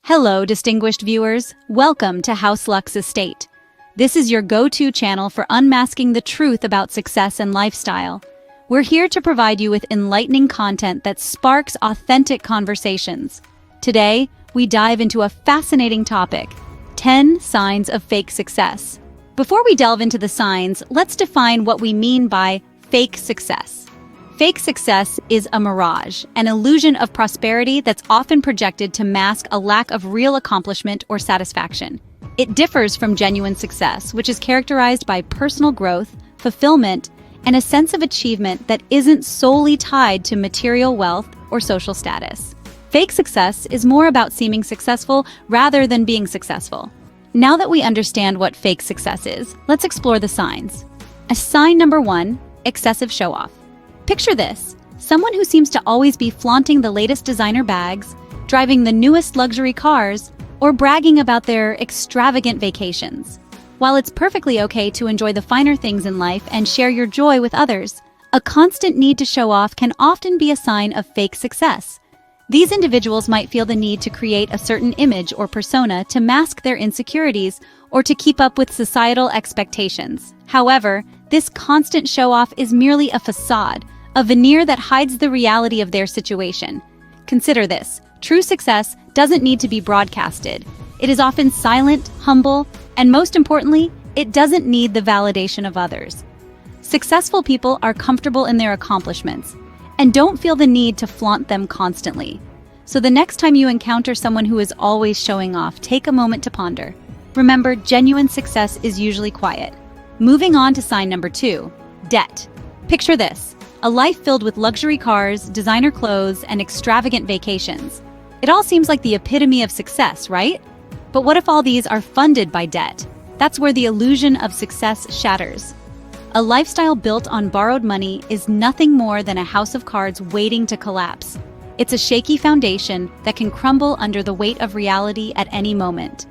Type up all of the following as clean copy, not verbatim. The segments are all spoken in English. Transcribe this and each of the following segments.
Hello, distinguished viewers. Welcome to House Luck's Estate. This is your go-to channel for unmasking the truth about success and lifestyle. We're here to provide you with enlightening content that sparks authentic conversations. Today, we dive into a fascinating topic: 10 signs of fake success. Before we delve into the signs, let's define what we mean by fake success. Fake success is a mirage, an illusion of prosperity that's often projected to mask a lack of real accomplishment or satisfaction. It differs from genuine success, which is characterized by personal growth, fulfillment, and a sense of achievement that isn't solely tied to material wealth or social status. Fake success is more about seeming successful rather than being successful. Now that we understand what fake success is, let's explore the signs. Sign number 1, excessive show-off. Picture this: someone who seems to always be flaunting the latest designer bags, driving the newest luxury cars, or bragging about their extravagant vacations. While it's perfectly okay to enjoy the finer things in life and share your joy with others, a constant need to show off can often be a sign of fake success. These individuals might feel the need to create a certain image or persona to mask their insecurities or to keep up with societal expectations. However, this constant show-off is merely a facade, a veneer that hides the reality of their situation. Consider this: true success doesn't need to be broadcasted. It is often silent, humble, and most importantly, it doesn't need the validation of others. Successful people are comfortable in their accomplishments and don't feel the need to flaunt them constantly. So the next time you encounter someone who is always showing off, take a moment to ponder. Remember, genuine success is usually quiet. Moving on to sign number 2, debt. Picture this: a life filled with luxury cars, designer clothes, and extravagant vacations. It all seems like the epitome of success, right? But what if all these are funded by debt? That's where the illusion of success shatters. A lifestyle built on borrowed money is nothing more than a house of cards waiting to collapse. It's a shaky foundation that can crumble under the weight of reality at any moment.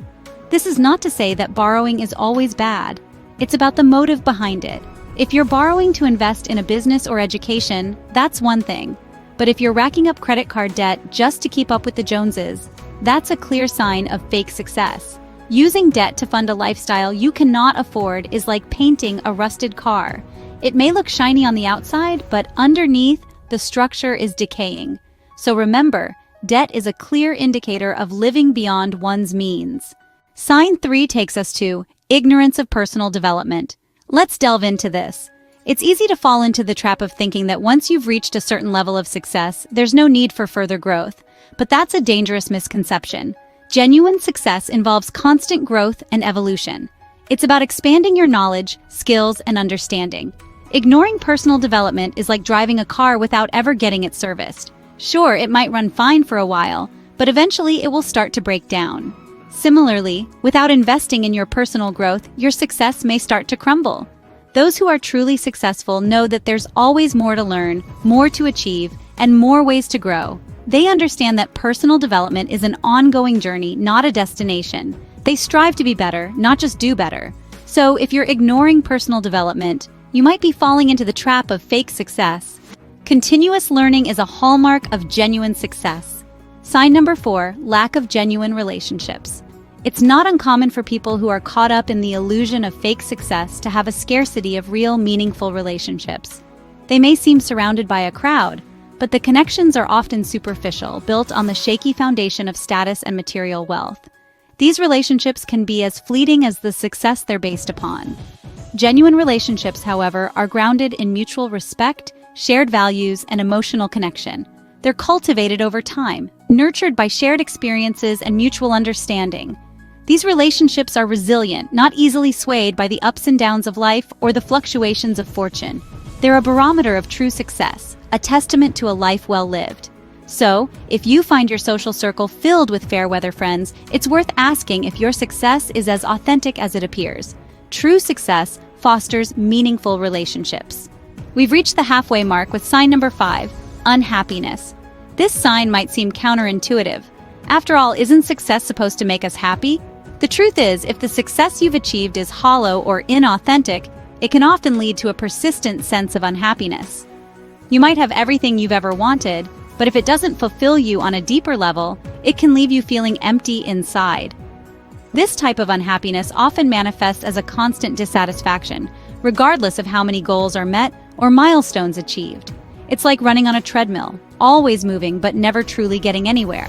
This is not to say that borrowing is always bad. It's about the motive behind it. If you're borrowing to invest in a business or education, that's one thing. But if you're racking up credit card debt just to keep up with the Joneses, that's a clear sign of fake success. Using debt to fund a lifestyle you cannot afford is like painting a rusted car. It may look shiny on the outside, but underneath, the structure is decaying. So remember, debt is a clear indicator of living beyond one's means. Sign 3 takes us to ignorance of personal development. Let's delve into this. It's easy to fall into the trap of thinking that once you've reached a certain level of success, there's no need for further growth. But that's a dangerous misconception. Genuine success involves constant growth and evolution. It's about expanding your knowledge, skills, and understanding. Ignoring personal development is like driving a car without ever getting it serviced. Sure, it might run fine for a while, but eventually it will start to break down. Similarly, without investing in your personal growth, your success may start to crumble. Those who are truly successful know that there's always more to learn, more to achieve, and more ways to grow. They understand that personal development is an ongoing journey, not a destination. They strive to be better, not just do better. So if you're ignoring personal development, you might be falling into the trap of fake success. Continuous learning is a hallmark of genuine success. Sign number 4, lack of genuine relationships. It's not uncommon for people who are caught up in the illusion of fake success to have a scarcity of real, meaningful relationships. They may seem surrounded by a crowd, but the connections are often superficial, built on the shaky foundation of status and material wealth. These relationships can be as fleeting as the success they're based upon. Genuine relationships, however, are grounded in mutual respect, shared values, and emotional connection. They're cultivated over time, nurtured by shared experiences and mutual understanding. These relationships are resilient, not easily swayed by the ups and downs of life or the fluctuations of fortune. They're a barometer of true success, a testament to a life well lived. So, if you find your social circle filled with fair-weather friends, it's worth asking if your success is as authentic as it appears. True success fosters meaningful relationships. We've reached the halfway mark with sign number 5, unhappiness. This sign might seem counterintuitive. After all, isn't success supposed to make us happy? The truth is, if the success you've achieved is hollow or inauthentic, it can often lead to a persistent sense of unhappiness. You might have everything you've ever wanted, But if it doesn't fulfill you on a deeper level, it can leave you feeling empty inside. This type of unhappiness often manifests as a constant dissatisfaction, regardless of how many goals are met or milestones achieved. It's like running on a treadmill, always moving but never truly getting anywhere.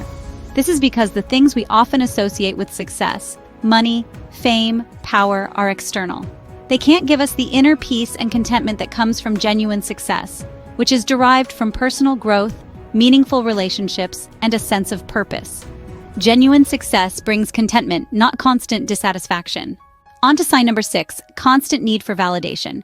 This is because the things we often associate with success, money, fame, power, are external. They can't give us the inner peace and contentment that comes from genuine success, which is derived from personal growth, meaningful relationships, and a sense of purpose. Genuine success brings contentment, not constant dissatisfaction. On to sign number 6, constant need for validation.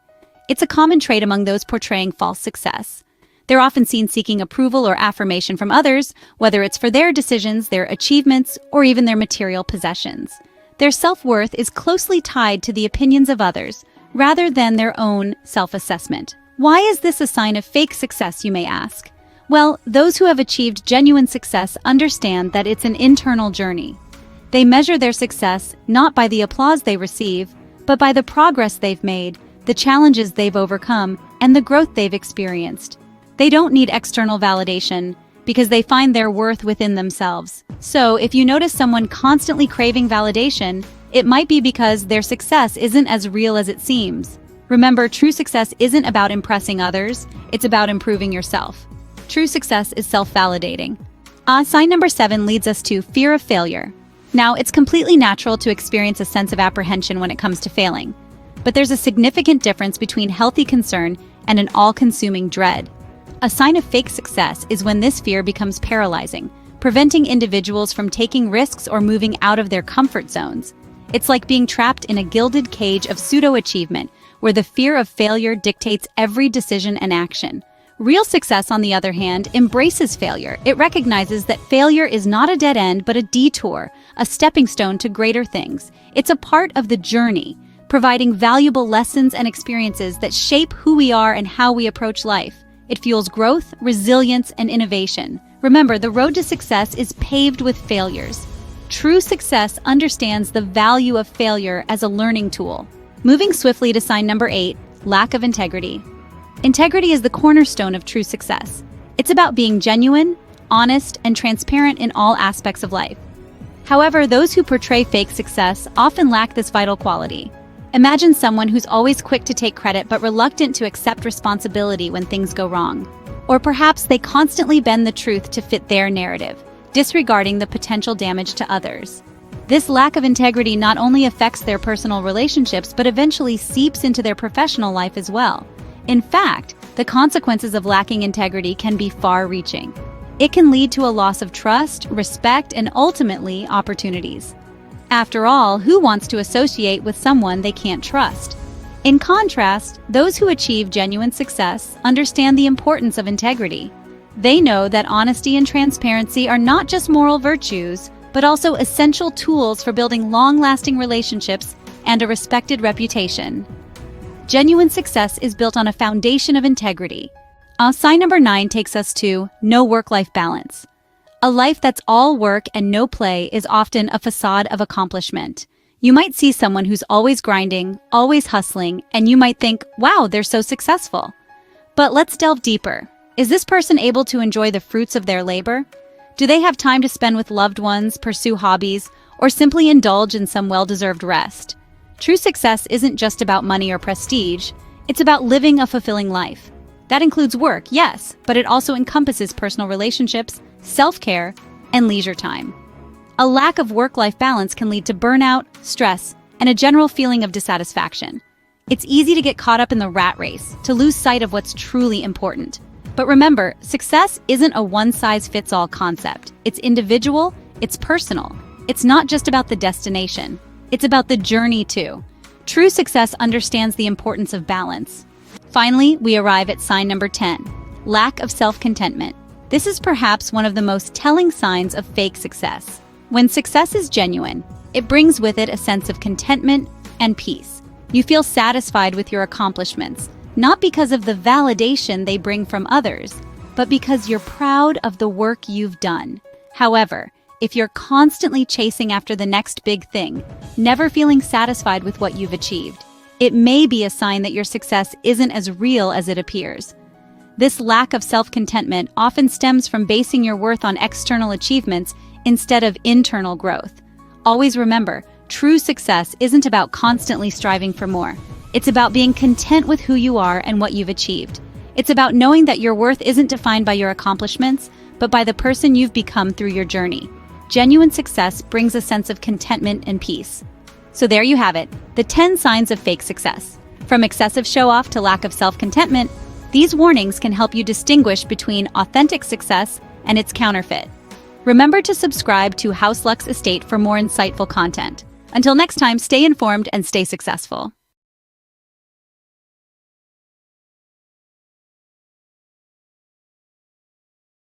It's a common trait among those portraying false success. They're often seen seeking approval or affirmation from others, whether it's for their decisions, their achievements, or even their material possessions. Their self-worth is closely tied to the opinions of others, rather than their own self-assessment. Why is this a sign of fake success, you may ask? Well, those who have achieved genuine success understand that it's an internal journey. They measure their success not by the applause they receive, but by the progress they've made, the challenges they've overcome, and the growth they've experienced. They don't need external validation because they find their worth within themselves. So, if you notice someone constantly craving validation, it might be because their success isn't as real as it seems. Remember, true success isn't about impressing others, it's about improving yourself. True success is self-validating. Sign number 7 leads us to fear of failure. Now, it's completely natural to experience a sense of apprehension when it comes to failing. But there's a significant difference between healthy concern and an all-consuming dread. A sign of fake success is when this fear becomes paralyzing, preventing individuals from taking risks or moving out of their comfort zones. It's like being trapped in a gilded cage of pseudo-achievement, where the fear of failure dictates every decision and action. Real success, on the other hand, embraces failure. It recognizes that failure is not a dead end, but a detour, a stepping stone to greater things. It's a part of the journey, providing valuable lessons and experiences that shape who we are and how we approach life. It fuels growth, resilience, and innovation. Remember, the road to success is paved with failures. True success understands the value of failure as a learning tool. Moving swiftly to sign number 8, lack of integrity. Integrity is the cornerstone of true success. It's about being genuine, honest, and transparent in all aspects of life. However, those who portray fake success often lack this vital quality. Imagine someone who's always quick to take credit but reluctant to accept responsibility when things go wrong. Or perhaps they constantly bend the truth to fit their narrative, disregarding the potential damage to others. This lack of integrity not only affects their personal relationships but eventually seeps into their professional life as well. In fact, the consequences of lacking integrity can be far-reaching. It can lead to a loss of trust, respect, and ultimately, opportunities. After all, who wants to associate with someone they can't trust? In contrast, those who achieve genuine success understand the importance of integrity. They know that honesty and transparency are not just moral virtues, but also essential tools for building long-lasting relationships and a respected reputation. Genuine success is built on a foundation of integrity. Sign number 9 takes us to no work-life balance. A life that's all work and no play is often a facade of accomplishment. You might see someone who's always grinding, always hustling, and you might think, wow, they're so successful. But let's delve deeper. Is this person able to enjoy the fruits of their labor? Do they have time to spend with loved ones, pursue hobbies, or simply indulge in some well-deserved rest? True success isn't just about money or prestige. It's about living a fulfilling life. That includes work, yes, but it also encompasses personal relationships, self-care, and leisure time. A lack of work-life balance can lead to burnout, stress, and a general feeling of dissatisfaction. It's easy to get caught up in the rat race, to lose sight of what's truly important. But remember, success isn't a one-size-fits-all concept. It's individual, it's personal. It's not just about the destination. It's about the journey, too. True success understands the importance of balance. Finally, we arrive at sign number 10, lack of self-contentment. This is perhaps one of the most telling signs of fake success. When success is genuine, it brings with it a sense of contentment and peace. You feel satisfied with your accomplishments, not because of the validation they bring from others, but because you're proud of the work you've done. However, if you're constantly chasing after the next big thing, never feeling satisfied with what you've achieved, it may be a sign that your success isn't as real as it appears. This lack of self-contentment often stems from basing your worth on external achievements instead of internal growth. Always remember, true success isn't about constantly striving for more. It's about being content with who you are and what you've achieved. It's about knowing that your worth isn't defined by your accomplishments, but by the person you've become through your journey. Genuine success brings a sense of contentment and peace. So there you have it, the 10 signs of fake success. From excessive show-off to lack of self-contentment, these warnings can help you distinguish between authentic success and its counterfeit. Remember to subscribe to House Lux Estate for more insightful content. Until next time, stay informed and stay successful.